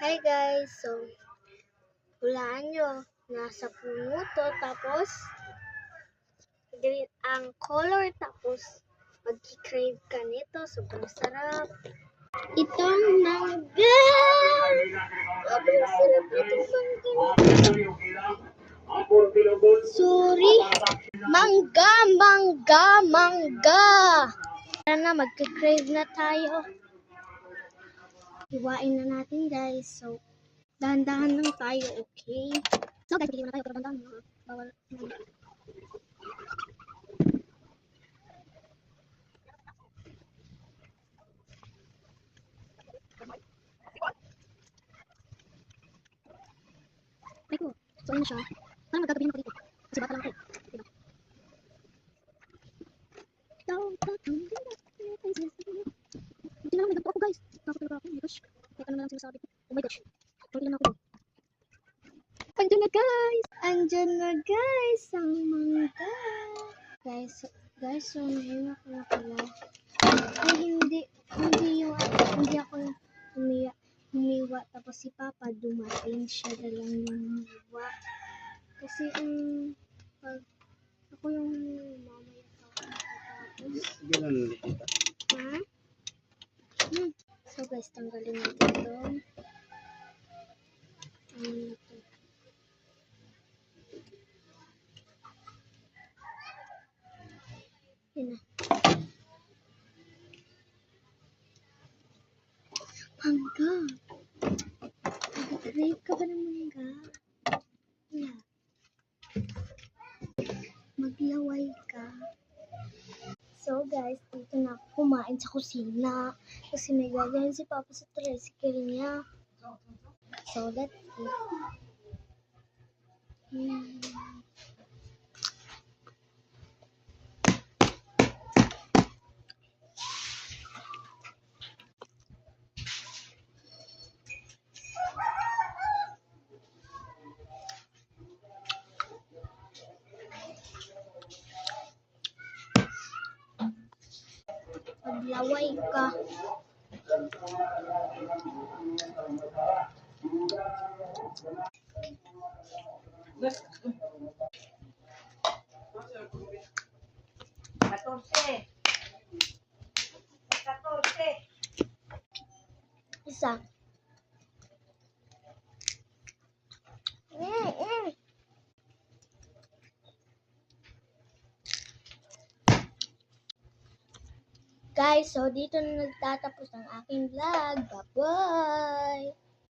Hi guys, so hulaan nyo, nasa puno to, tapos green ang color, tapos mag-crave ka nito, sobrang sarap. Itong mangga! Sobrang sarap itong mangga. Sorry. Mangga! Tara na, mag-crave na tayo. Iwain na natin guys, so dahan-dahan lang tayo, okay? So guys, magiging na tayo, pero dahan-dahan. Bawal. Ay ko, so ano siya? Parang magkagabihin ako dito. Kasi bata lang ako. Diba? Hindi na lang, may ganito ako guys. Takot talaga ako, oh my gosh. Kahit ano na lang sinasabi ko. Oh my gosh. Sorry na ako. Andyan na guys! Andyan na guys! Ang mangga! Guys, so nahimak na pala. Ay, hindi ako humiwa. Tapos si Papa dumating, siya na lang yung humiwa. Kasi pag ako yung mamaya tapos. Ganun ulit kita. Ha? So guys, tanggalin natin ito. Yan na. Mangga. Nag-crave ka ba ng mangga? Wala. Maglaway ka. So guys, dito na ako kumain sa kusina. Kasi may gagawin si Papa sa tricycle niya. So that's it. Maglaway ka. Isa. Guys, so dito na nagtatapos ang aking vlog. Bye-bye!